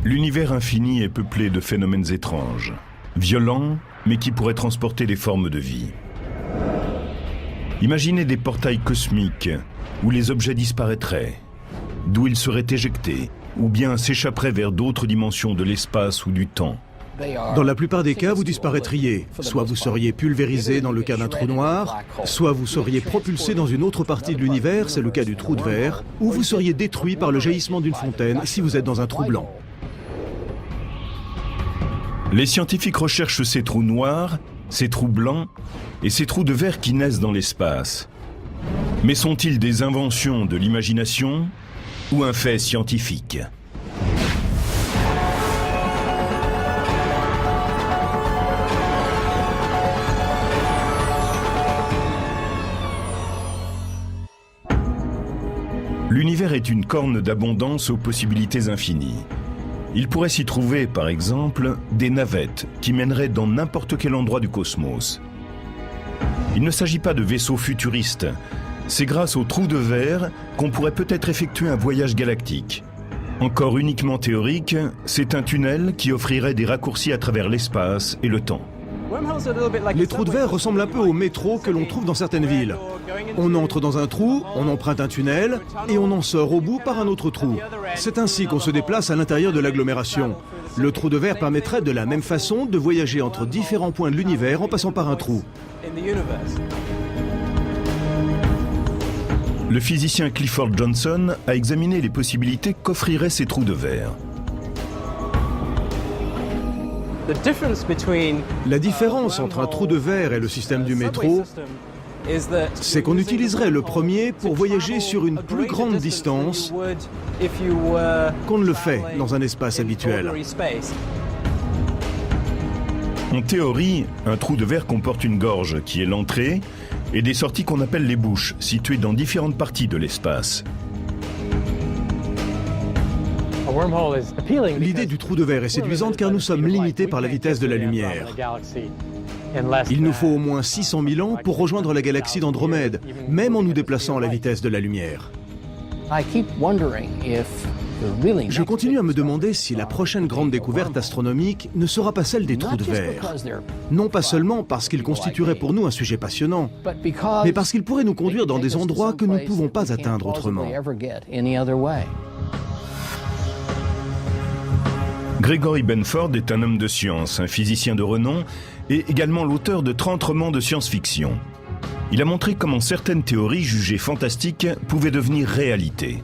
L'univers infini est peuplé de phénomènes étranges, violents, mais qui pourraient transporter des formes de vie. Imaginez des portails cosmiques où les objets disparaîtraient, d'où ils seraient éjectés, ou bien s'échapperaient vers d'autres dimensions de l'espace ou du temps. Dans la plupart des cas, vous disparaîtriez. Soit vous seriez pulvérisé dans le cas d'un trou noir, soit vous seriez propulsé dans une autre partie de l'univers, c'est le cas du trou de verre, ou vous seriez détruit par le jaillissement d'une fontaine si vous êtes dans un trou blanc. Les scientifiques recherchent ces trous noirs, ces trous blancs et ces trous de verre qui naissent dans l'espace. Mais sont-ils des inventions de l'imagination ou un fait scientifique ? L'univers est une corne d'abondance aux possibilités infinies. Il pourrait s'y trouver, par exemple, des navettes qui mèneraient dans n'importe quel endroit du cosmos. Il ne s'agit pas de vaisseaux futuristes. C'est grâce aux trous de verre qu'on pourrait peut-être effectuer un voyage galactique. Encore uniquement théorique, c'est un tunnel qui offrirait des raccourcis à travers l'espace et le temps. Les trous de verre ressemblent un peu au métro que l'on trouve dans certaines villes. On entre dans un trou, on emprunte un tunnel et on en sort au bout par un autre trou. C'est ainsi qu'on se déplace à l'intérieur de l'agglomération. Le trou de verre permettrait de la même façon de voyager entre différents points de l'univers en passant par un trou. Le physicien Clifford Johnson a examiné les possibilités qu'offriraient ces trous de verre. La différence entre un trou de verre et le système du métro, c'est qu'on utiliserait le premier pour voyager sur une plus grande distance qu'on ne le fait dans un espace habituel. En théorie, un trou de verre comporte une gorge qui est l'entrée et des sorties qu'on appelle les bouches, situées dans différentes parties de l'espace. L'idée du trou de verre est séduisante car nous sommes limités par la vitesse de la lumière. Il nous faut au moins 600 000 ans pour rejoindre la galaxie d'Andromède, même en nous déplaçant à la vitesse de la lumière. Je continue à me demander si la prochaine grande découverte astronomique ne sera pas celle des trous de verre. Non pas seulement parce qu'ils constitueraient pour nous un sujet passionnant, mais parce qu'ils pourraient nous conduire dans des endroits que nous ne pouvons pas atteindre autrement. Gregory Benford est un homme de science, un physicien de renom et également l'auteur de 30 romans de science-fiction. Il a montré comment certaines théories jugées fantastiques pouvaient devenir réalité.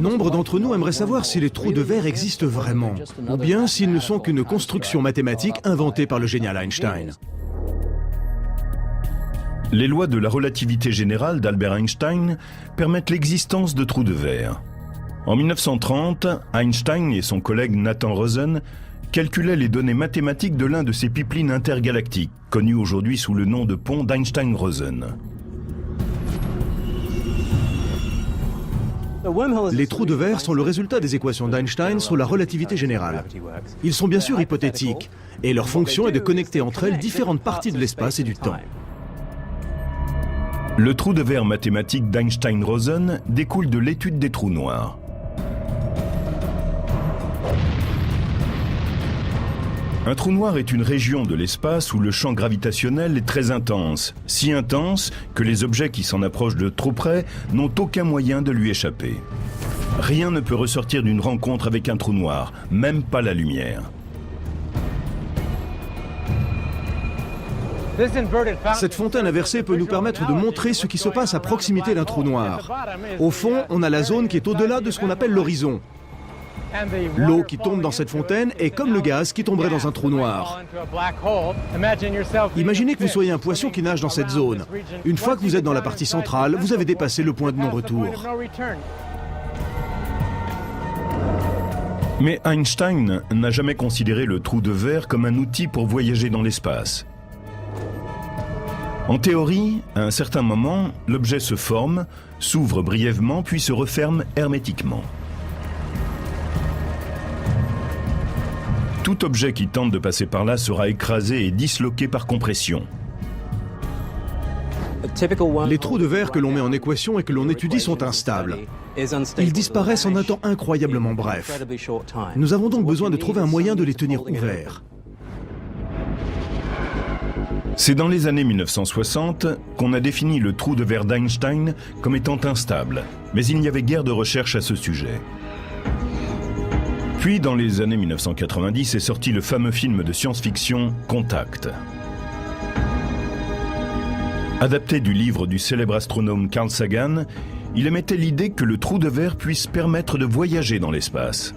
Nombre d'entre nous aimeraient savoir si les trous de verre existent vraiment, ou bien s'ils ne sont qu'une construction mathématique inventée par le génial Einstein. Les lois de la relativité générale d'Albert Einstein permettent l'existence de trous de verre. En 1930, Einstein et son collègue Nathan Rosen calculaient les données mathématiques de l'un de ces pipelines intergalactiques, connu aujourd'hui sous le nom de pont d'Einstein-Rosen. Les trous de verre sont le résultat des équations d'Einstein sur la relativité générale. Ils sont bien sûr hypothétiques, et leur fonction est de connecter entre elles différentes parties de l'espace et du temps. Le trou de verre mathématique d'Einstein-Rosen découle de l'étude des trous noirs. Un trou noir est une région de l'espace où le champ gravitationnel est très intense, si intense que les objets qui s'en approchent de trop près n'ont aucun moyen de lui échapper. Rien ne peut ressortir d'une rencontre avec un trou noir, même pas la lumière. Cette fontaine inversée peut nous permettre de montrer ce qui se passe à proximité d'un trou noir. Au fond, on a la zone qui est au-delà de ce qu'on appelle l'horizon. L'eau qui tombe dans cette fontaine est comme le gaz qui tomberait dans un trou noir. Imaginez que vous soyez un poisson qui nage dans cette zone. Une fois que vous êtes dans la partie centrale, vous avez dépassé le point de non-retour. Mais Einstein n'a jamais considéré le trou de verre comme un outil pour voyager dans l'espace. En théorie, à un certain moment, l'objet se forme, s'ouvre brièvement puis se referme hermétiquement. Tout objet qui tente de passer par là sera écrasé et disloqué par compression. Les trous de verre que l'on met en équation et que l'on étudie sont instables. Ils disparaissent en un temps incroyablement bref. Nous avons donc besoin de trouver un moyen de les tenir ouverts. C'est dans les années 1960 qu'on a défini le trou de verre d'Einstein comme étant instable, mais il n'y avait guère de recherche à ce sujet. Puis, dans les années 1990, est sorti le fameux film de science-fiction Contact. Adapté du livre du célèbre astronome Carl Sagan, il émettait l'idée que le trou de verre puisse permettre de voyager dans l'espace.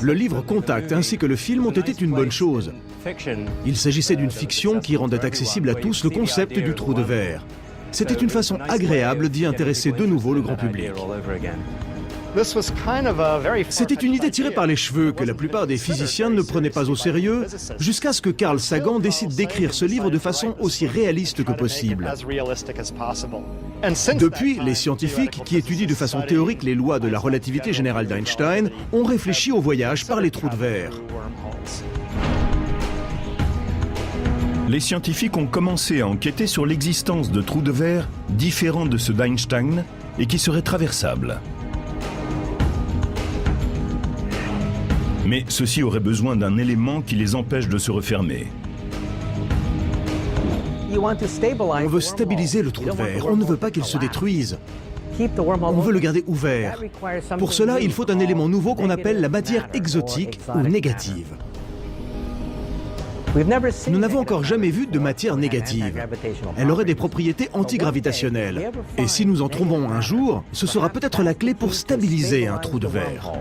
Le livre Contact ainsi que le film ont été une bonne chose. Il s'agissait d'une fiction qui rendait accessible à tous le concept du trou de verre. C'était une façon agréable d'y intéresser de nouveau le grand public. C'était une idée tirée par les cheveux que la plupart des physiciens ne prenaient pas au sérieux, jusqu'à ce que Carl Sagan décide d'écrire ce livre de façon aussi réaliste que possible. Depuis, les scientifiques qui étudient de façon théorique les lois de la relativité générale d'Einstein ont réfléchi au voyage par les trous de verre. Les scientifiques ont commencé à enquêter sur l'existence de trous de verre différents de ceux d'Einstein et qui seraient traversables. Mais ceux-ci auraient besoin d'un élément qui les empêche de se refermer. On veut stabiliser le trou de verre, on ne veut pas qu'il se détruise. On veut le garder ouvert. Pour cela, il faut un élément nouveau qu'on appelle la matière exotique ou négative. Nous n'avons encore jamais vu de matière négative. Elle aurait des propriétés antigravitationnelles. Et si nous en trouvons un jour, ce sera peut-être la clé pour stabiliser un trou de verre.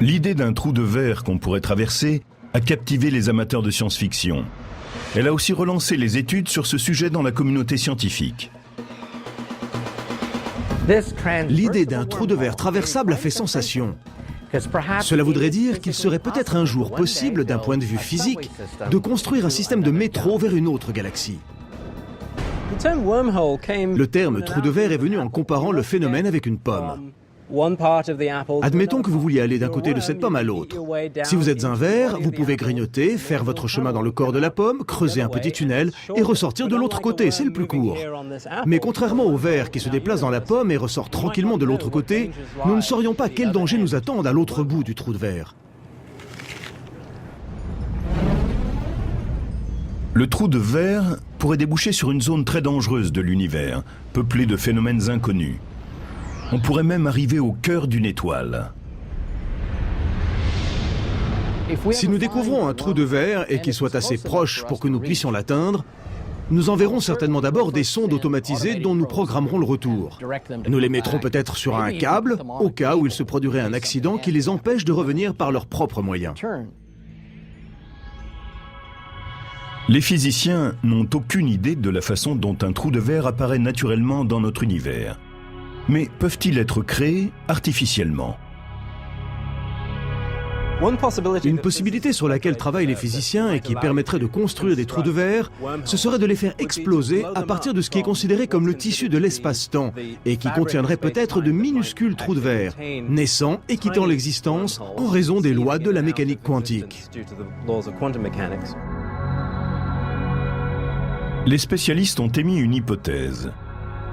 L'idée d'un trou de verre qu'on pourrait traverser a captivé les amateurs de science-fiction. Elle a aussi relancé les études sur ce sujet dans la communauté scientifique. L'idée d'un trou de verre traversable a fait sensation. Cela voudrait dire qu'il serait peut-être un jour possible, d'un point de vue physique, de construire un système de métro vers une autre galaxie. Le terme trou de verre est venu en comparant le phénomène avec une pomme. Admettons que vous vouliez aller d'un côté de cette pomme à l'autre. Si vous êtes un ver, vous pouvez grignoter, faire votre chemin dans le corps de la pomme, creuser un petit tunnel et ressortir de l'autre côté, c'est le plus court. Mais contrairement au ver qui se déplace dans la pomme et ressort tranquillement de l'autre côté, nous ne saurions pas quels dangers nous attendent à l'autre bout du trou de verre. Le trou de verre pourrait déboucher sur une zone très dangereuse de l'univers, peuplée de phénomènes inconnus. On pourrait même arriver au cœur d'une étoile. Si nous découvrons un trou de verre et qu'il soit assez proche pour que nous puissions l'atteindre, nous enverrons certainement d'abord des sondes automatisées dont nous programmerons le retour. Nous les mettrons peut-être sur un câble, au cas où il se produirait un accident qui les empêche de revenir par leurs propres moyens. Les physiciens n'ont aucune idée de la façon dont un trou de verre apparaît naturellement dans notre univers. Mais peuvent-ils être créés artificiellement? Une possibilité sur laquelle travaillent les physiciens et qui permettrait de construire des trous de verre, ce serait de les faire exploser à partir de ce qui est considéré comme le tissu de l'espace-temps et qui contiendrait peut-être de minuscules trous de verre, naissant et quittant l'existence en raison des lois de la mécanique quantique. Les spécialistes ont émis une hypothèse.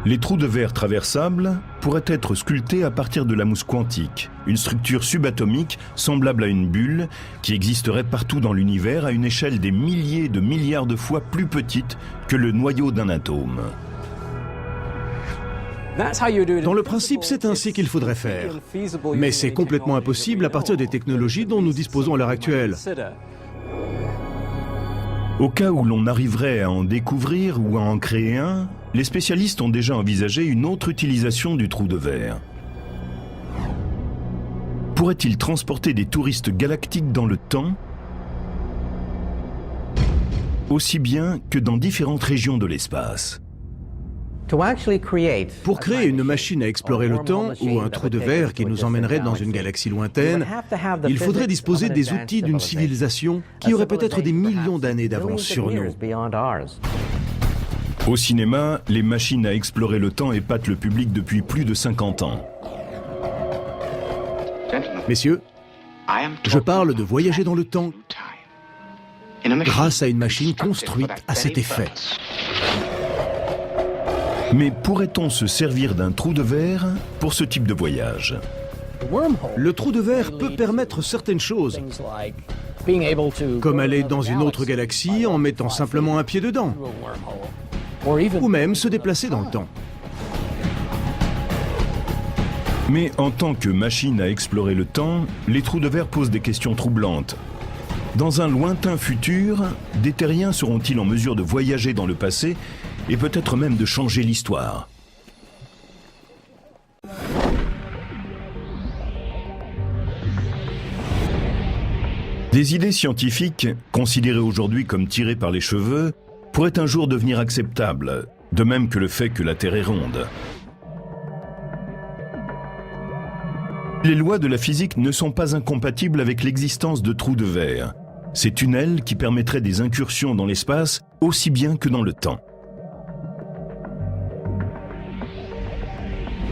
Les trous de verre traversables pourraient être sculptés à partir de la mousse quantique, une structure subatomique semblable à une bulle qui existerait partout dans l'univers à une échelle des milliers de milliards de fois plus petite que le noyau d'un atome. Dans le principe, c'est ainsi qu'il faudrait faire. Mais c'est complètement impossible à partir des technologies dont nous disposons à l'heure actuelle. Au cas où l'on arriverait à en découvrir ou à en créer un, les spécialistes ont déjà envisagé une autre utilisation du trou de verre. Pourrait-il transporter des touristes galactiques dans le temps, aussi bien que dans différentes régions de l'espace? Pour créer une machine à explorer le temps ou un trou de verre qui nous emmènerait dans une galaxie lointaine, il faudrait disposer des outils d'une civilisation qui aurait peut-être des millions d'années d'avance sur nous. Au cinéma, les machines à explorer le temps épatent le public depuis plus de 50 ans. Messieurs, Je parle de voyager dans le temps grâce à une machine construite à cet effet. Mais pourrait-on se servir d'un trou de verre pour ce type de voyage? Le trou de verre peut permettre certaines choses, comme aller dans une autre galaxie en mettant simplement un pied dedans, ou même se déplacer dans le temps. Mais en tant que machine à explorer le temps, les trous de verre posent des questions troublantes. Dans un lointain futur, des terriens seront-ils en mesure de voyager dans le passé et peut-être même de changer l'histoire? Des idées scientifiques, considérées aujourd'hui comme tirées par les cheveux, pourraient un jour devenir acceptables, de même que le fait que la Terre est ronde. Les lois de la physique ne sont pas incompatibles avec l'existence de trous de verre, ces tunnels qui permettraient des incursions dans l'espace aussi bien que dans le temps.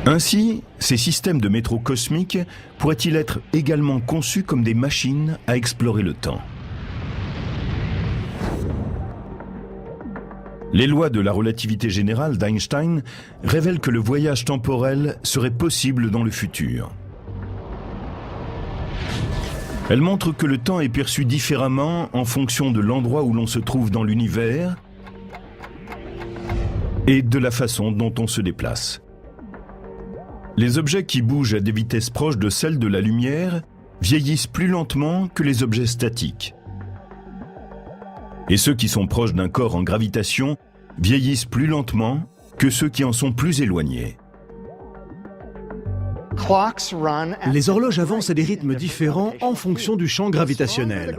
Ainsi, ces systèmes de métro cosmiques pourraient-ils être également conçus comme des machines à explorer le temps? Les lois de la relativité générale d'Einstein révèlent que le voyage temporel serait possible dans le futur. Elles montrent que le temps est perçu différemment en fonction de l'endroit où l'on se trouve dans l'univers et de la façon dont on se déplace. Les objets qui bougent à des vitesses proches de celles de la lumière vieillissent plus lentement que les objets statiques. Et ceux qui sont proches d'un corps en gravitation vieillissent plus lentement que ceux qui en sont plus éloignés. Les horloges avancent à des rythmes différents en fonction du champ gravitationnel.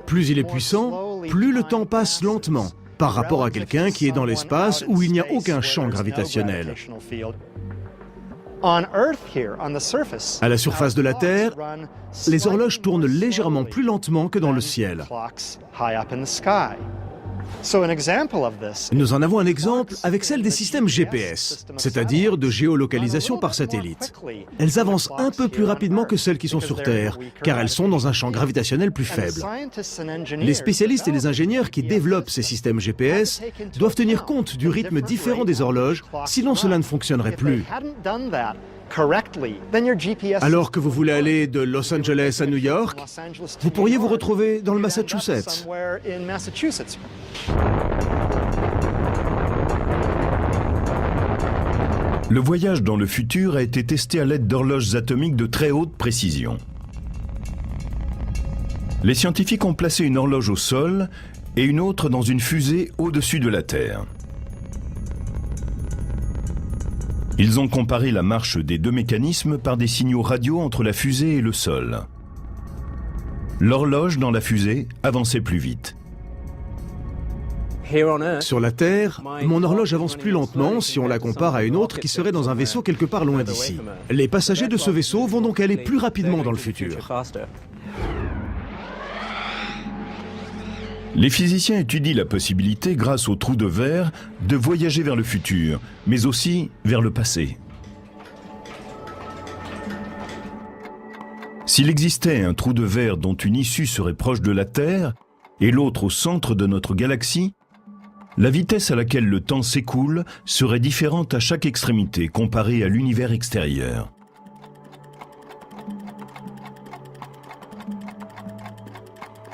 Plus il est puissant, plus le temps passe lentement, par rapport à quelqu'un qui est dans l'espace où il n'y a aucun champ gravitationnel. À la surface de la Terre, les horloges tournent légèrement plus lentement que dans le ciel. Nous en avons un exemple avec celle des systèmes GPS, c'est-à-dire de géolocalisation par satellite. Elles avancent un peu plus rapidement que celles qui sont sur Terre, car elles sont dans un champ gravitationnel plus faible. Les spécialistes et les ingénieurs qui développent ces systèmes GPS doivent tenir compte du rythme différent des horloges, sinon cela ne fonctionnerait plus. Alors que vous voulez aller de Los Angeles à New York, vous pourriez vous retrouver dans le Massachusetts. Le voyage dans le futur a été testé à l'aide d'horloges atomiques de très haute précision. Les scientifiques ont placé une horloge au sol et une autre dans une fusée au-dessus de la Terre. Ils ont comparé la marche des deux mécanismes par des signaux radio entre la fusée et le sol. L'horloge dans la fusée avançait plus vite. Sur la Terre, mon horloge avance plus lentement si on la compare à une autre qui serait dans un vaisseau quelque part loin d'ici. Les passagers de ce vaisseau vont donc aller plus rapidement dans le futur. Les physiciens étudient la possibilité, grâce au trou de verre, de voyager vers le futur, mais aussi vers le passé. S'il existait un trou de verre dont une issue serait proche de la Terre et l'autre au centre de notre galaxie, la vitesse à laquelle le temps s'écoule serait différente à chaque extrémité comparée à l'univers extérieur.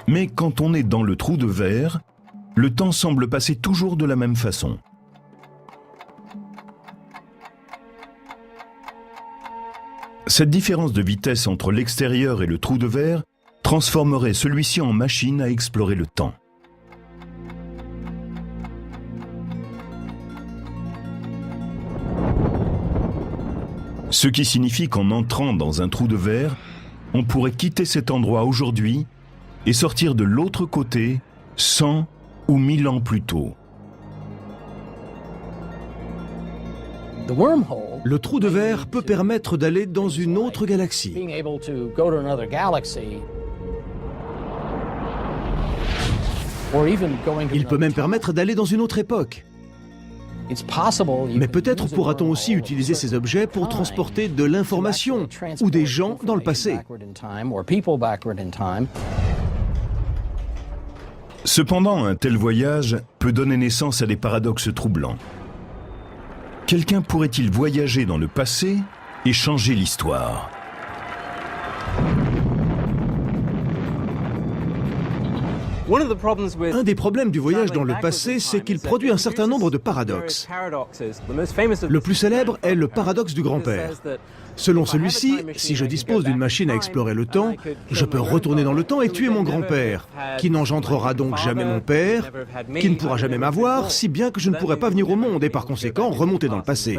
Mais quand on est dans le trou de verre, le temps semble passer toujours de la même façon. Cette différence de vitesse entre l'extérieur et le trou de verre transformerait celui-ci en machine à explorer le temps. Ce qui signifie qu'en entrant dans un trou de verre, on pourrait quitter cet endroit aujourd'hui et sortir de l'autre côté 100 ou 1000 ans plus tôt. Le trou de verre peut permettre d'aller dans une autre galaxie. Il peut même permettre d'aller dans une autre époque. Mais peut-être pourra-t-on aussi utiliser ces objets pour transporter de l'information ou des gens dans le passé. Cependant, un tel voyage peut donner naissance à des paradoxes troublants. Quelqu'un pourrait-il voyager dans le passé et changer l'histoire ? Un des problèmes du voyage dans le passé, c'est qu'il produit un certain nombre de paradoxes. Le plus célèbre est le paradoxe du grand-père. Selon celui-ci, si je dispose d'une machine à explorer le temps, je peux retourner dans le temps et tuer mon grand-père, qui n'engendrera donc jamais mon père, qui ne pourra jamais m'avoir, si bien que je ne pourrai pas venir au monde et par conséquent remonter dans le passé.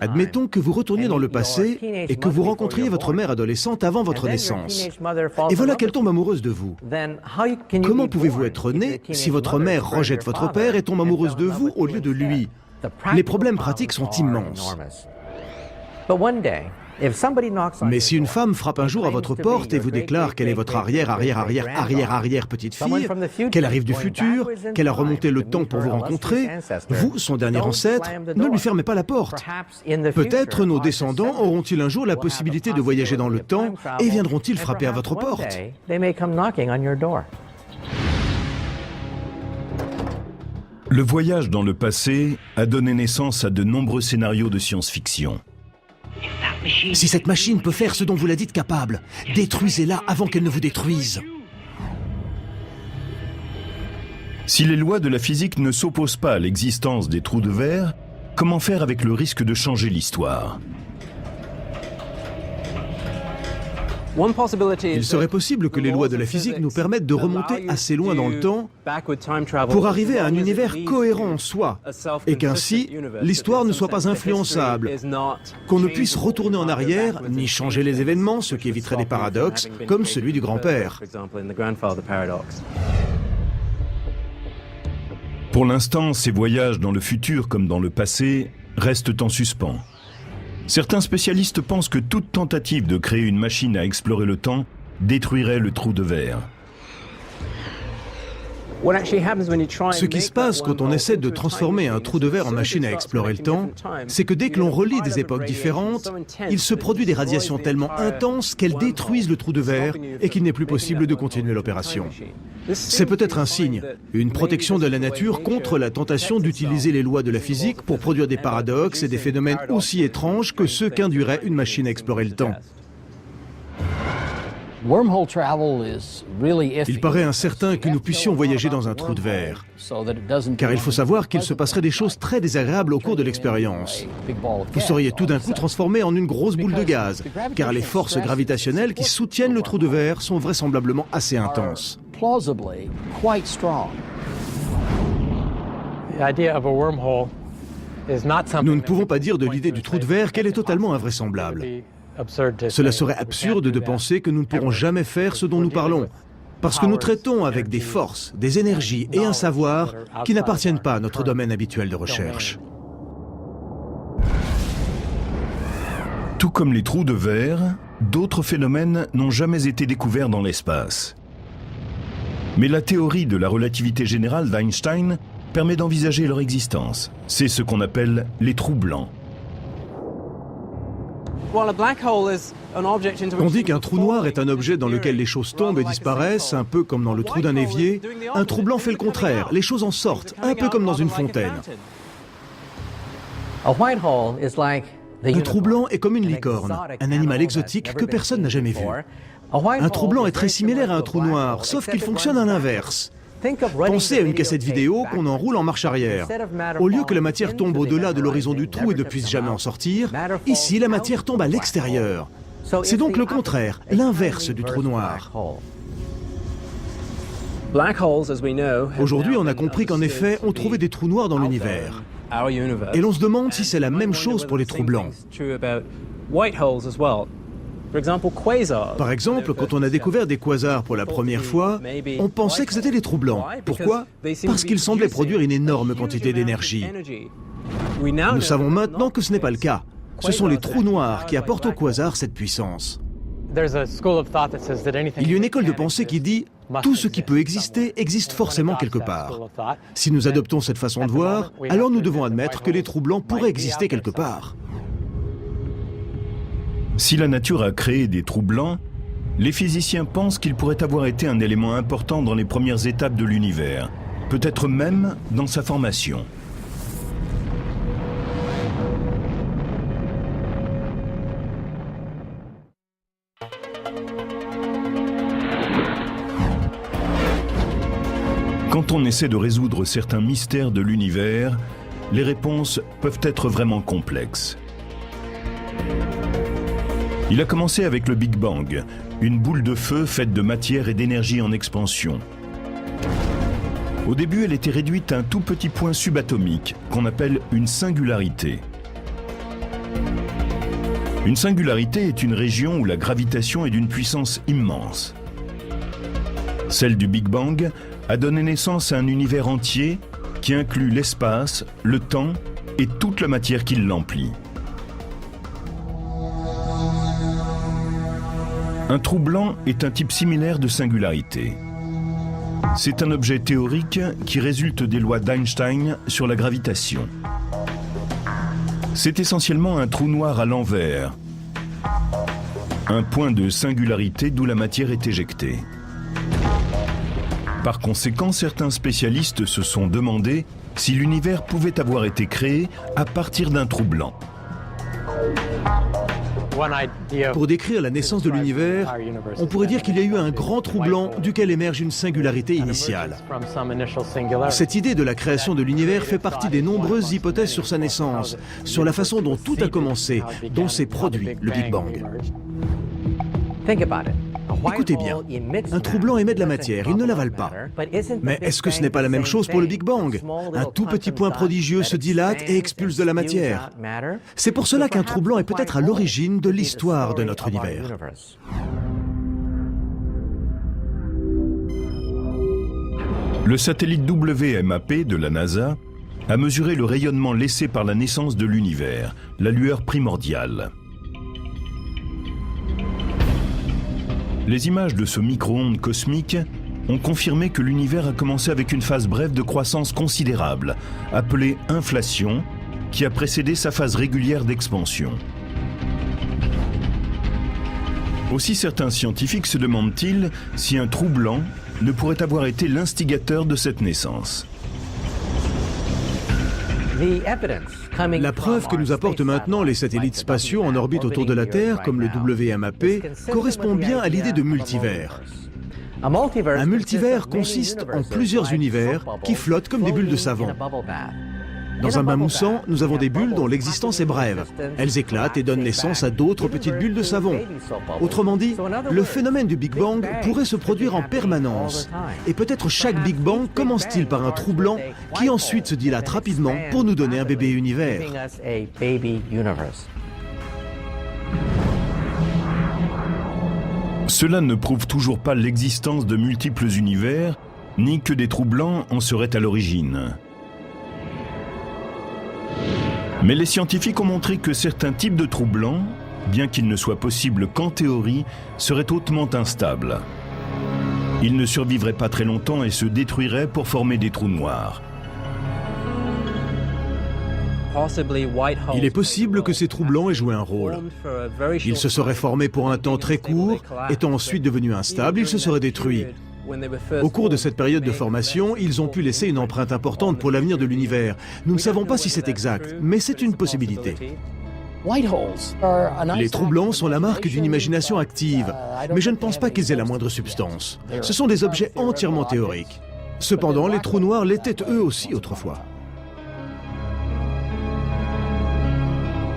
Admettons que vous retourniez dans le passé et que vous rencontriez votre mère adolescente avant votre naissance. Et voilà qu'elle tombe amoureuse de vous. Comment pouvez-vous être né si votre mère rejette votre père et tombe amoureuse de vous au lieu de lui? Les problèmes pratiques sont immenses. Mais si une femme frappe un jour à votre porte et vous déclare qu'elle est votre arrière petite-fille, qu'elle arrive du futur, qu'elle a remonté le temps pour vous rencontrer, vous, son dernier ancêtre, ne lui fermez pas la porte. Peut-être nos descendants auront-ils un jour la possibilité de voyager dans le temps et viendront-ils frapper à votre porte. Le voyage dans le passé a donné naissance à de nombreux scénarios de science-fiction. Si cette machine peut faire ce dont vous la dites capable, détruisez-la avant qu'elle ne vous détruise. Si les lois de la physique ne s'opposent pas à l'existence des trous de verre, comment faire avec le risque de changer l'histoire ? Il serait possible que les lois de la physique nous permettent de remonter assez loin dans le temps pour arriver à un univers cohérent en soi, et qu'ainsi, l'histoire ne soit pas influençable, qu'on ne puisse retourner en arrière ni changer les événements, ce qui éviterait des paradoxes, comme celui du grand-père. Pour l'instant, ces voyages dans le futur comme dans le passé restent en suspens. Certains spécialistes pensent que toute tentative de créer une machine à explorer le temps détruirait le trou de verre. Ce qui se passe quand on essaie de transformer un trou de verre en machine à explorer le temps, c'est que dès que l'on relie des époques différentes, il se produit des radiations tellement intenses qu'elles détruisent le trou de verre et qu'il n'est plus possible de continuer l'opération. C'est peut-être un signe, une protection de la nature contre la tentation d'utiliser les lois de la physique pour produire des paradoxes et des phénomènes aussi étranges que ceux qu'induirait une machine à explorer le temps. Il paraît incertain que nous puissions voyager dans un trou de verre, car il faut savoir qu'il se passerait des choses très désagréables au cours de l'expérience. Vous seriez tout d'un coup transformé en une grosse boule de gaz, car les forces gravitationnelles qui soutiennent le trou de verre sont vraisemblablement assez intenses. Nous ne pouvons pas dire de l'idée du trou de verre qu'elle est totalement invraisemblable. Cela serait absurde de penser que nous ne pourrons jamais faire ce dont nous parlons, parce que nous traitons avec des forces, des énergies et un savoir qui n'appartiennent pas à notre domaine habituel de recherche. Tout comme les trous de verre, d'autres phénomènes n'ont jamais été découverts dans l'espace. Mais la théorie de la relativité générale d'Einstein permet d'envisager leur existence. C'est ce qu'on appelle les trous blancs. On dit qu'un trou noir est un objet dans lequel les choses tombent et disparaissent, un peu comme dans le trou d'un évier. Un trou blanc fait le contraire, les choses en sortent, un peu comme dans une fontaine. Un trou blanc est comme une licorne, un animal exotique que personne n'a jamais vu. Un trou blanc est très similaire à un trou noir, sauf qu'il fonctionne à l'inverse. Pensez à une cassette vidéo qu'on enroule en marche arrière. Au lieu que la matière tombe au-delà de l'horizon du trou et ne puisse jamais en sortir, ici la matière tombe à l'extérieur. C'est donc le contraire, l'inverse du trou noir. Aujourd'hui, on a compris qu'en effet, on trouvait des trous noirs dans l'univers. Et l'on se demande si c'est la même chose pour les trous blancs. Par exemple, quand on a découvert des quasars pour la première fois, on pensait que c'était des trous blancs. Pourquoi ? Parce qu'ils semblaient produire une énorme quantité d'énergie. Nous savons maintenant que ce n'est pas le cas. Ce sont les trous noirs qui apportent aux quasars cette puissance. Il y a une école de pensée qui dit Tout ce qui peut exister existe forcément quelque part. Si nous adoptons cette façon de voir, alors nous devons admettre que les trous blancs pourraient exister quelque part. Si la nature a créé des trous blancs, les physiciens pensent qu'ils pourraient avoir été un élément important dans les premières étapes de l'univers, peut-être même dans sa formation. Quand on essaie de résoudre certains mystères de l'univers, les réponses peuvent être vraiment complexes. Il a commencé avec le Big Bang, une boule de feu faite de matière et d'énergie en expansion. Au début, elle était réduite à un tout petit point subatomique qu'on appelle une singularité. Une singularité est une région où la gravitation est d'une puissance immense. Celle du Big Bang a donné naissance à un univers entier qui inclut l'espace, le temps et toute la matière qui l'emplit. Un trou blanc est un type similaire de singularité. C'est un objet théorique qui résulte des lois d'Einstein sur la gravitation. C'est essentiellement un trou noir à l'envers, un point de singularité d'où la matière est éjectée. Par conséquent, certains spécialistes se sont demandé si l'univers pouvait avoir été créé à partir d'un trou blanc. Pour décrire la naissance de l'univers, on pourrait dire qu'il y a eu un grand trou blanc duquel émerge une singularité initiale. Cette idée de la création de l'univers fait partie des nombreuses hypothèses sur sa naissance, sur la façon dont tout a commencé, dont s'est produit le Big Bang. Écoutez bien, un trou blanc émet de la matière, il ne l'avale pas. Mais est-ce que ce n'est pas la même chose pour le Big Bang? Un tout petit point prodigieux se dilate et expulse de la matière. C'est pour cela qu'un trou blanc est peut-être à l'origine de l'histoire de notre univers. Le satellite WMAP de la NASA a mesuré le rayonnement laissé par la naissance de l'univers, la lueur primordiale. Les images de ce micro-ondes cosmique ont confirmé que l'univers a commencé avec une phase brève de croissance considérable, appelée inflation, qui a précédé sa phase régulière d'expansion. Aussi certains scientifiques se demandent-ils si un trou blanc ne pourrait avoir été l'instigateur de cette naissance. La preuve que nous apportent maintenant les satellites spatiaux en orbite autour de la Terre, comme le WMAP, correspond bien à l'idée de multivers. Un multivers consiste en plusieurs univers qui flottent comme des bulles de savon. Dans un bain moussant, nous avons des bulles dont l'existence est brève. Elles éclatent et donnent naissance à d'autres petites bulles de savon. Autrement dit, le phénomène du Big Bang pourrait se produire en permanence. Et peut-être chaque Big Bang commence-t-il par un trou blanc qui ensuite se dilate rapidement pour nous donner un bébé univers. Cela ne prouve toujours pas l'existence de multiples univers, ni que des trous blancs en seraient à l'origine. Mais les scientifiques ont montré que certains types de trous blancs, bien qu'ils ne soient possibles qu'en théorie, seraient hautement instables. Ils ne survivraient pas très longtemps et se détruiraient pour former des trous noirs. Il est possible que ces trous blancs aient joué un rôle. Ils se seraient formés pour un temps très court, étant ensuite devenus instables, ils se seraient détruits. Au cours de cette période de formation, ils ont pu laisser une empreinte importante pour l'avenir de l'univers. Nous ne savons pas si c'est exact, mais c'est une possibilité. Les trous blancs sont la marque d'une imagination active, mais je ne pense pas qu'ils aient la moindre substance. Ce sont des objets entièrement théoriques. Cependant, les trous noirs l'étaient eux aussi autrefois.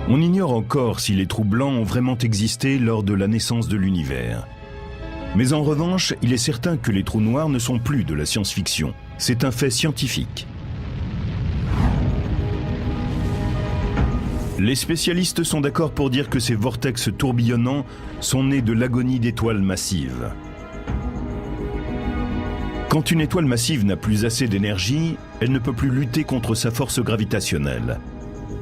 On ignore encore si les trous blancs ont vraiment existé lors de la naissance de l'univers. Mais en revanche, il est certain que les trous noirs ne sont plus de la science-fiction. C'est un fait scientifique. Les spécialistes sont d'accord pour dire que ces vortex tourbillonnants sont nés de l'agonie d'étoiles massives. Quand une étoile massive n'a plus assez d'énergie, elle ne peut plus lutter contre sa force gravitationnelle.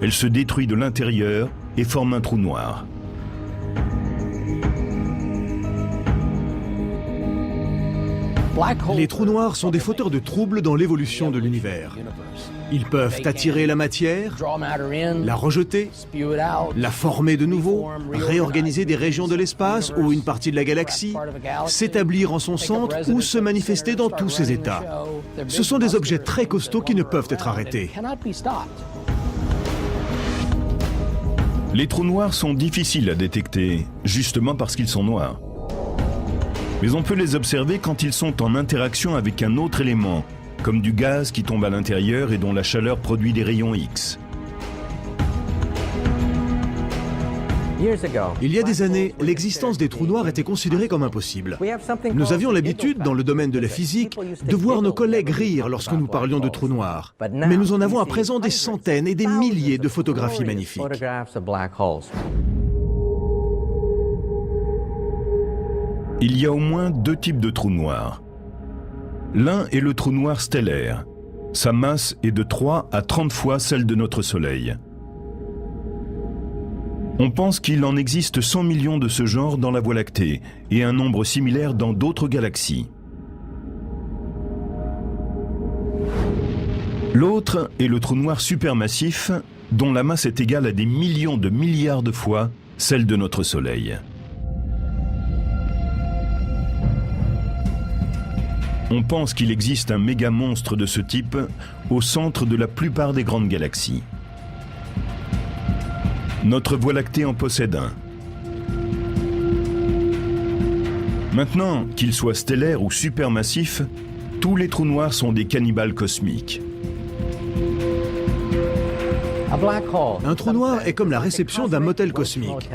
Elle se détruit de l'intérieur et forme un trou noir. Les trous noirs sont des fauteurs de troubles dans l'évolution de l'univers. Ils peuvent attirer la matière, la rejeter, la former de nouveau, réorganiser des régions de l'espace ou une partie de la galaxie, s'établir en son centre ou se manifester dans tous ses états. Ce sont des objets très costauds qui ne peuvent être arrêtés. Les trous noirs sont difficiles à détecter, justement parce qu'ils sont noirs. Mais on peut les observer quand ils sont en interaction avec un autre élément, comme du gaz qui tombe à l'intérieur et dont la chaleur produit des rayons X. Il y a des années, l'existence des trous noirs était considérée comme impossible. Nous avions l'habitude, dans le domaine de la physique, de voir nos collègues rire lorsque nous parlions de trous noirs. Mais nous en avons à présent des centaines et des milliers de photographies magnifiques. Il y a au moins deux types de trous noirs. L'un est le trou noir stellaire. Sa masse est de 3 à 30 fois celle de notre Soleil. On pense qu'il en existe 100 millions de ce genre dans la Voie lactée et un nombre similaire dans d'autres galaxies. L'autre est le trou noir supermassif, dont la masse est égale à des millions de milliards de fois celle de notre Soleil. On pense qu'il existe un méga monstre de ce type au centre de la plupart des grandes galaxies. Notre Voie lactée en possède un. Maintenant, qu'ils soient stellaires ou supermassifs, tous les trous noirs sont des cannibales cosmiques. Un trou noir est comme la réception d'un motel cosmique.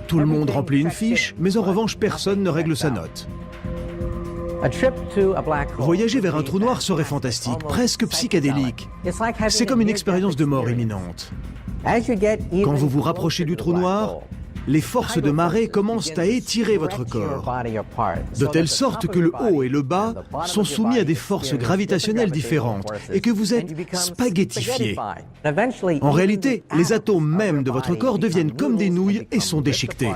Tout le monde remplit une fiche, mais en revanche, personne ne règle sa note. Voyager vers un trou noir serait fantastique, presque psychédélique. C'est comme une expérience de mort imminente. Quand vous vous rapprochez du trou noir, les forces de marée commencent à étirer votre corps, de telle sorte que le haut et le bas sont soumis à des forces gravitationnelles différentes et que vous êtes spaghettifié. En réalité, les atomes même de votre corps deviennent comme des nouilles et sont déchiquetés.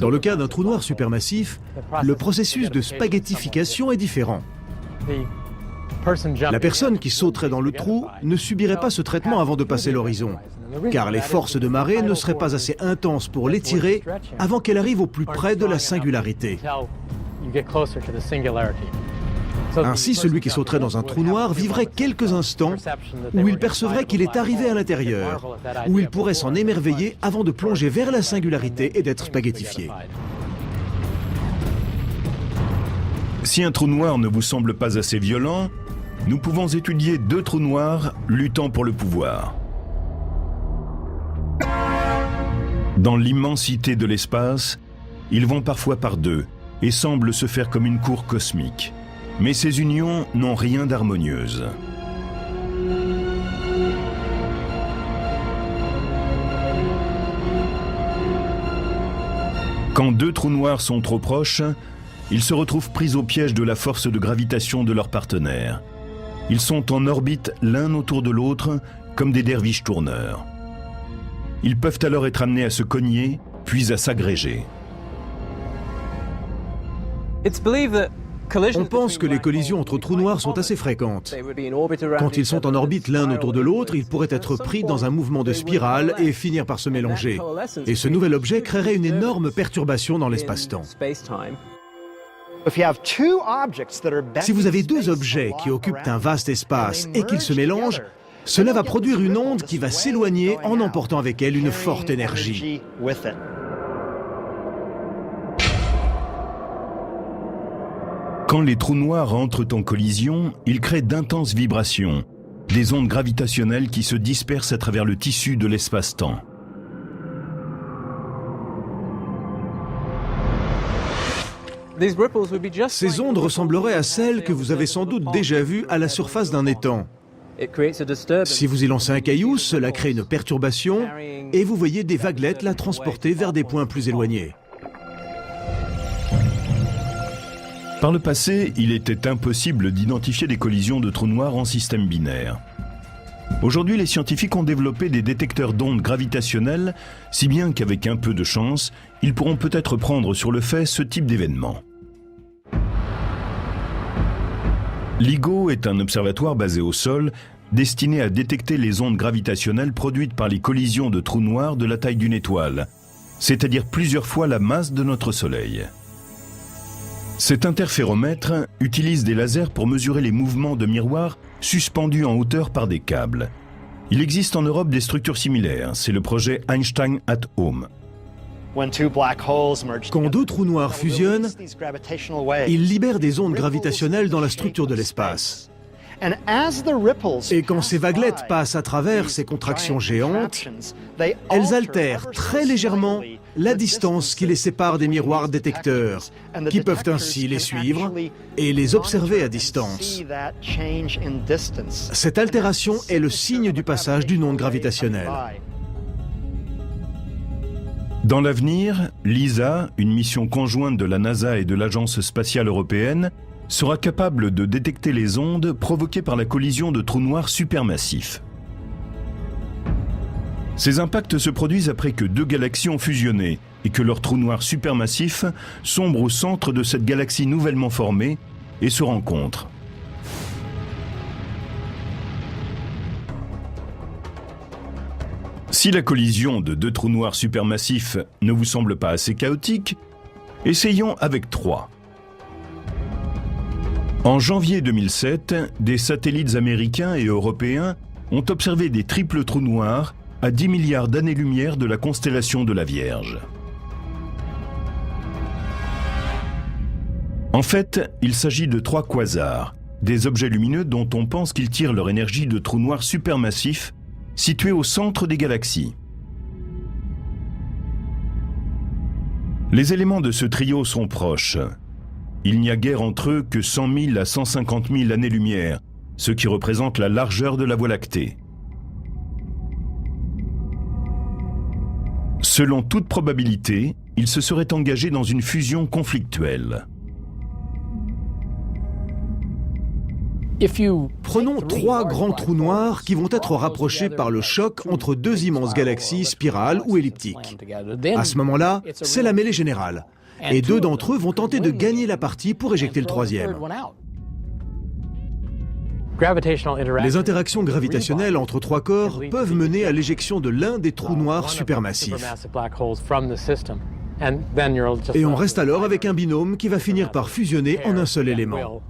Dans le cas d'un trou noir supermassif, le processus de spaghettification est différent. La personne qui sauterait dans le trou ne subirait pas ce traitement avant de passer l'horizon, car les forces de marée ne seraient pas assez intenses pour l'étirer avant qu'elle arrive au plus près de la singularité. Ainsi, celui qui sauterait dans un trou noir vivrait quelques instants où il percevrait qu'il est arrivé à l'intérieur, où il pourrait s'en émerveiller avant de plonger vers la singularité et d'être spaghettifié. Si un trou noir ne vous semble pas assez violent, nous pouvons étudier deux trous noirs luttant pour le pouvoir. Dans l'immensité de l'espace, ils vont parfois par deux et semblent se faire comme une cour cosmique. Mais ces unions n'ont rien d'harmonieuse. Quand deux trous noirs sont trop proches, ils se retrouvent pris au piège de la force de gravitation de leur partenaire. Ils sont en orbite l'un autour de l'autre, comme des derviches tourneurs. Ils peuvent alors être amenés à se cogner, puis à s'agréger. On pense que les collisions entre trous noirs sont assez fréquentes. Quand ils sont en orbite l'un autour de l'autre, ils pourraient être pris dans un mouvement de spirale et finir par se mélanger. Et ce nouvel objet créerait une énorme perturbation dans l'espace-temps. Si vous avez deux objets qui occupent un vaste espace et qu'ils se mélangent, cela va produire une onde qui va s'éloigner en emportant avec elle une forte énergie. Quand les trous noirs entrent en collision, ils créent d'intenses vibrations, des ondes gravitationnelles qui se dispersent à travers le tissu de l'espace-temps. Ces ondes ressembleraient à celles que vous avez sans doute déjà vues à la surface d'un étang. Si vous y lancez un caillou, cela crée une perturbation et vous voyez des vaguelettes la transporter vers des points plus éloignés. Par le passé, il était impossible d'identifier des collisions de trous noirs en système binaire. Aujourd'hui, les scientifiques ont développé des détecteurs d'ondes gravitationnelles, si bien qu'avec un peu de chance, ils pourront peut-être prendre sur le fait ce type d'événement. LIGO est un observatoire basé au sol, destiné à détecter les ondes gravitationnelles produites par les collisions de trous noirs de la taille d'une étoile, c'est-à-dire plusieurs fois la masse de notre Soleil. Cet interféromètre utilise des lasers pour mesurer les mouvements de miroirs suspendus en hauteur par des câbles. Il existe en Europe des structures similaires, c'est le projet Einstein at Home. Quand deux trous noirs fusionnent, ils libèrent des ondes gravitationnelles dans la structure de l'espace. Et quand ces vaguelettes passent à travers ces contractions géantes, elles altèrent très légèrement la distance qui les sépare des miroirs détecteurs, qui peuvent ainsi les suivre et les observer à distance. Cette altération est le signe du passage d'une onde gravitationnelle. Dans l'avenir, l'ESA, une mission conjointe de la NASA et de l'Agence spatiale européenne, sera capable de détecter les ondes provoquées par la collision de trous noirs supermassifs. Ces impacts se produisent après que deux galaxies ont fusionné et que leur trou noir supermassif sombre au centre de cette galaxie nouvellement formée et se rencontrent. Si la collision de deux trous noirs supermassifs ne vous semble pas assez chaotique, essayons avec 3. En janvier 2007, des satellites américains et européens ont observé des triples trous noirs à 10 milliards d'années-lumière de la constellation de la Vierge. En fait, il s'agit de 3 quasars, des objets lumineux dont on pense qu'ils tirent leur énergie de trous noirs supermassifs situés au centre des galaxies. Les éléments de ce trio sont proches. Il n'y a guère entre eux que 100 000 à 150 000 années-lumière, ce qui représente la largeur de la Voie lactée. Selon toute probabilité, ils se seraient engagés dans une fusion conflictuelle. Prenons 3 grands trous noirs qui vont être rapprochés par le choc entre 2 immenses galaxies spirales ou elliptiques. À ce moment-là, c'est la mêlée générale. Et 2 d'entre eux vont tenter de gagner la partie pour éjecter le 3e. Les interactions gravitationnelles entre 3 corps peuvent mener à l'éjection de l'un des trous noirs supermassifs. Et on reste alors avec un binôme qui va finir par fusionner en un seul élément.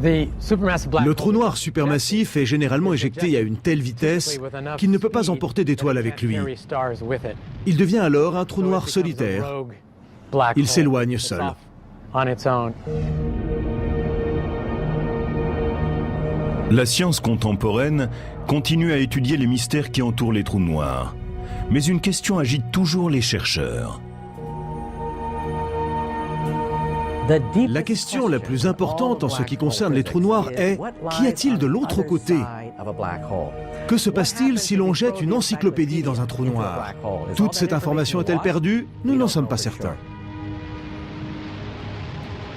Le trou noir supermassif est généralement éjecté à une telle vitesse qu'il ne peut pas emporter d'étoiles avec lui. Il devient alors un trou noir solitaire. Il s'éloigne seul. La science contemporaine continue à étudier les mystères qui entourent les trous noirs. Mais une question agite toujours les chercheurs. La question la plus importante en ce qui concerne les trous noirs est « qu'y a-t-il de l'autre côté ?» Que se passe-t-il si l'on jette une encyclopédie dans un trou noir? Toute cette information est-elle perdue? Nous n'en sommes pas certains.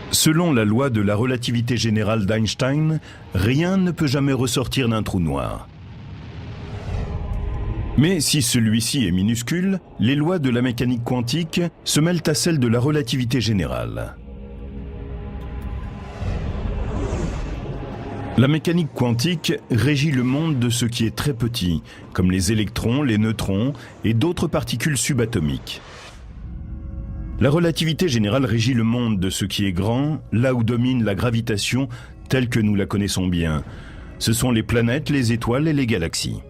Selon la loi de la relativité générale d'Einstein, rien ne peut jamais ressortir d'un trou noir. Mais si celui-ci est minuscule, les lois de la mécanique quantique se mêlent à celles de la relativité générale. La mécanique quantique régit le monde de ce qui est très petit, comme les électrons, les neutrons et d'autres particules subatomiques. La relativité générale régit le monde de ce qui est grand, là où domine la gravitation telle que nous la connaissons bien. Ce sont les planètes, les étoiles et les galaxies.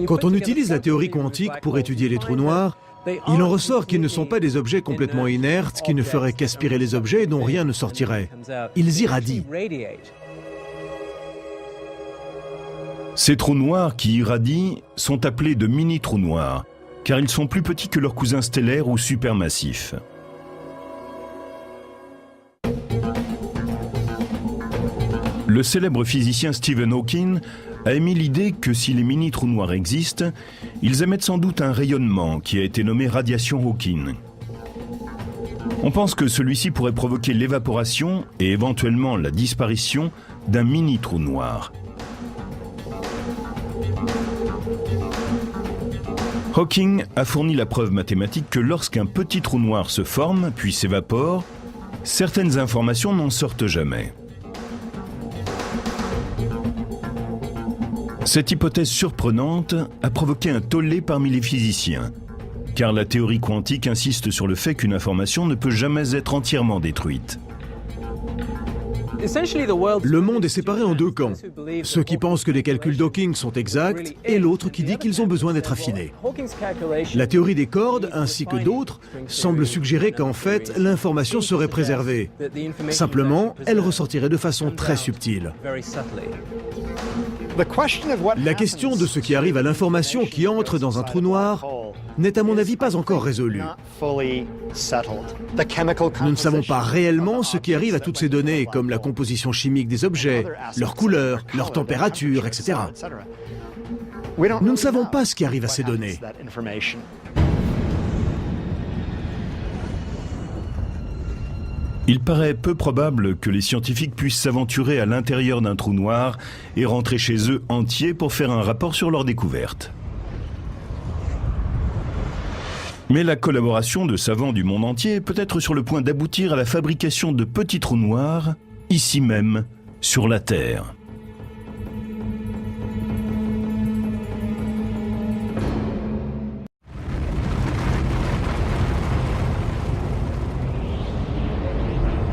Quand on utilise la théorie quantique pour étudier les trous noirs, il en ressort qu'ils ne sont pas des objets complètement inertes qui ne feraient qu'aspirer les objets et dont rien ne sortirait. Ils irradient. Ces trous noirs qui irradient sont appelés de mini-trous noirs, car ils sont plus petits que leurs cousins stellaires ou supermassifs. Le célèbre physicien Stephen Hawking a émis l'idée que si les mini-trous noirs existent, ils émettent sans doute un rayonnement qui a été nommé radiation Hawking. On pense que celui-ci pourrait provoquer l'évaporation et éventuellement la disparition d'un mini-trou noir. Hawking a fourni la preuve mathématique que lorsqu'un petit trou noir se forme puis s'évapore, Certaines informations n'en sortent jamais. Cette hypothèse surprenante a provoqué un tollé parmi les physiciens, car la théorie quantique insiste sur le fait qu'une information ne peut jamais être entièrement détruite. Le monde est séparé en deux camps. Ceux qui pensent que les calculs d'Hawking sont exacts et l'autre qui dit qu'ils ont besoin d'être affinés. La théorie des cordes, ainsi que d'autres, semble suggérer qu'en fait, l'information serait préservée. Simplement, elle ressortirait de façon très subtile. La question de ce qui arrive à l'information qui entre dans un trou noir n'est à mon avis pas encore résolue. Nous ne savons pas réellement ce qui arrive à toutes ces données, comme la composition chimique des objets, leur couleur, leur température, etc. Nous ne savons pas ce qui arrive à ces données. Il paraît peu probable que les scientifiques puissent s'aventurer à l'intérieur d'un trou noir et rentrer chez eux entiers pour faire un rapport sur leur découverte. Mais la collaboration de savants du monde entier peut être sur le point d'aboutir à la fabrication de petits trous noirs, ici même, sur la Terre.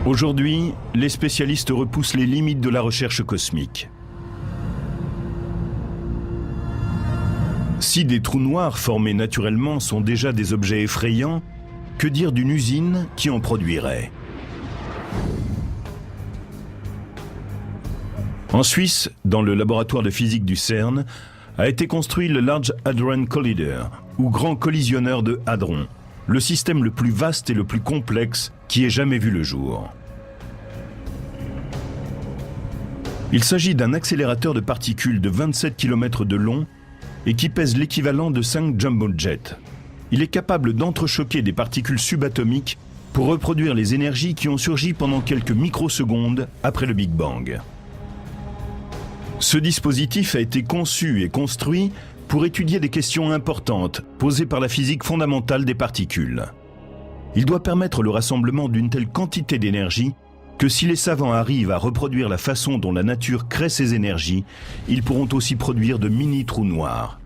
Aujourd'hui, les spécialistes repoussent les limites de la recherche cosmique. Si des trous noirs formés naturellement sont déjà des objets effrayants, que dire d'une usine qui en produirait? En Suisse, dans le laboratoire de physique du CERN, a été construit le Large Hadron Collider, ou Grand Collisionneur de Hadron, le système le plus vaste et le plus complexe qui ait jamais vu le jour. Il s'agit d'un accélérateur de particules de 27 km de long et qui pèse l'équivalent de 5 jumbo jets. Il est capable d'entrechoquer des particules subatomiques pour reproduire les énergies qui ont surgi pendant quelques microsecondes après le Big Bang. Ce dispositif a été conçu et construit pour étudier des questions importantes posées par la physique fondamentale des particules. Il doit permettre le rassemblement d'une telle quantité d'énergie que si les savants arrivent à reproduire la façon dont la nature crée ces énergies, ils pourront aussi produire de mini-trous noirs.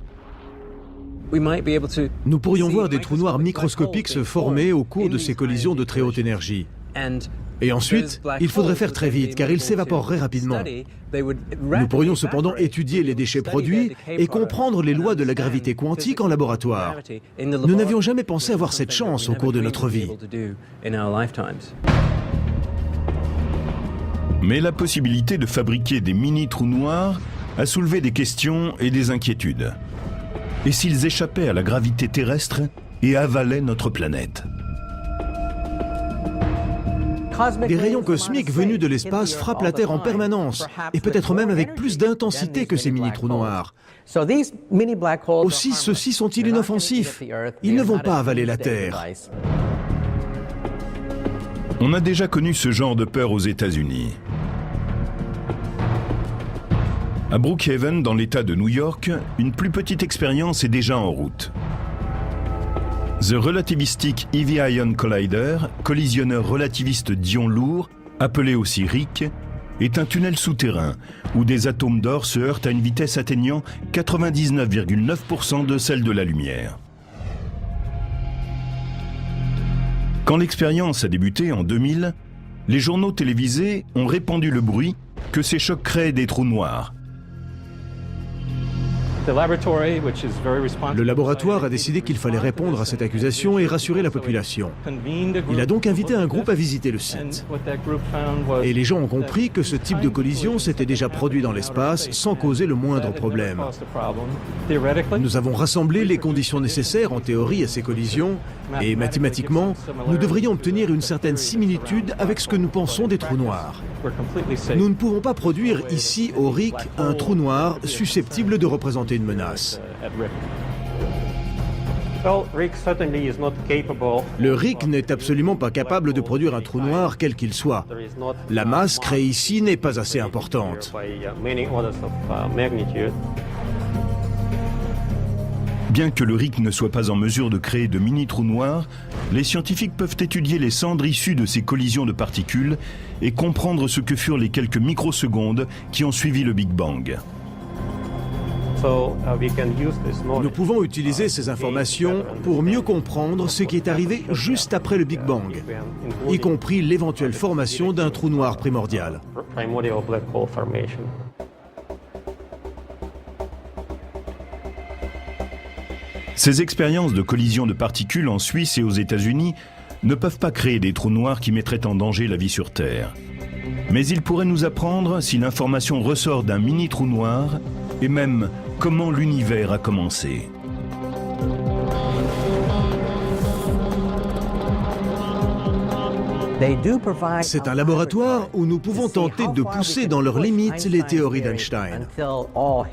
Nous pourrions voir des trous noirs microscopiques se former au cours de ces collisions de très haute énergie. Et ensuite, il faudrait faire très vite car ils s'évaporeraient rapidement. Nous pourrions cependant étudier les déchets produits et comprendre les lois de la gravité quantique en laboratoire. Nous n'avions jamais pensé avoir cette chance au cours de notre vie. Mais la possibilité de fabriquer des mini-trous noirs a soulevé des questions et des inquiétudes. Et s'ils échappaient à la gravité terrestre et avalaient notre planète? Des rayons cosmiques venus de l'espace frappent la Terre en permanence, et peut-être même avec plus d'intensité que ces mini-trous noirs. Aussi, ceux-ci sont-ils inoffensifs? Ils ne vont pas avaler la Terre. On a déjà connu ce genre de peur aux États-Unis. À Brookhaven, dans l'État de New York, une plus petite expérience est déjà en route. The Relativistic Heavy Ion Collider, collisionneur relativiste d'ions lourds, appelé aussi RHIC, est un tunnel souterrain où des atomes d'or se heurtent à une vitesse atteignant 99,9% de celle de la lumière. Quand l'expérience a débuté en 2000, les journaux télévisés ont répandu le bruit que ces chocs créaient des trous noirs. Le laboratoire a décidé qu'il fallait répondre à cette accusation et rassurer la population. Il a donc invité un groupe à visiter le site. Et les gens ont compris que ce type de collision s'était déjà produit dans l'espace sans causer le moindre problème. Nous avons rassemblé les conditions nécessaires en théorie à ces collisions et mathématiquement, nous devrions obtenir une certaine similitude avec ce que nous pensons des trous noirs. Nous ne pouvons pas produire ici au RHIC un trou noir susceptible de représenter une menace. Le RHIC n'est absolument pas capable de produire un trou noir quel qu'il soit. La masse créée ici n'est pas assez importante. Bien que le RIC ne soit pas en mesure de créer de mini-trous noirs, les scientifiques peuvent étudier les cendres issues de ces collisions de particules et comprendre ce que furent les quelques microsecondes qui ont suivi le Big Bang. Nous pouvons utiliser ces informations pour mieux comprendre ce qui est arrivé juste après le Big Bang, y compris l'éventuelle formation d'un trou noir primordial. Ces expériences de collision de particules en Suisse et aux États-Unis ne peuvent pas créer des trous noirs qui mettraient en danger la vie sur Terre. Mais ils pourraient nous apprendre si l'information ressort d'un mini-trou noir et même comment l'univers a commencé. C'est un laboratoire où nous pouvons tenter de pousser dans leurs limites les théories d'Einstein. En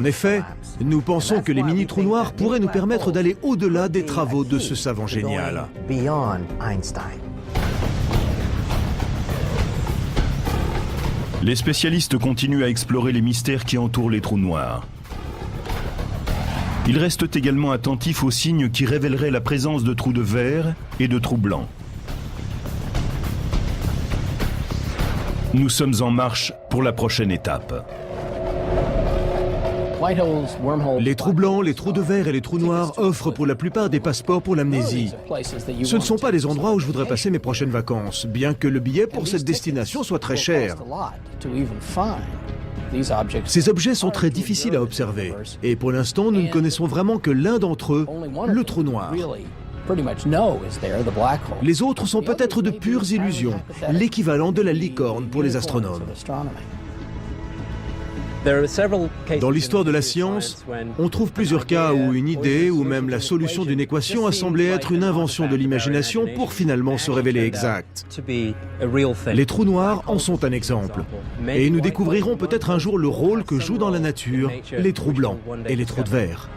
effet, nous pensons que les mini-trous noirs pourraient nous permettre d'aller au-delà des travaux de ce savant génial. Les spécialistes continuent à explorer les mystères qui entourent les trous noirs. Ils restent également attentifs aux signes qui révéleraient la présence de trous de verre et de trous blancs. Nous sommes en marche pour la prochaine étape. Les trous blancs, les trous de verre et les trous noirs offrent pour la plupart des passeports pour l'amnésie. Ce ne sont pas les endroits où je voudrais passer mes prochaines vacances, bien que le billet pour cette destination soit très cher. Ces objets sont très difficiles à observer, et pour l'instant, nous ne connaissons vraiment que l'un d'entre eux, le trou noir. Les autres sont peut-être de pures illusions, l'équivalent de la licorne pour les astronomes. Dans l'histoire de la science, on trouve plusieurs cas où une idée ou même la solution d'une équation a semblé être une invention de l'imagination pour finalement se révéler exacte. Les trous noirs en sont un exemple. Et nous découvrirons peut-être un jour le rôle que jouent dans la nature les trous blancs et les trous de verre.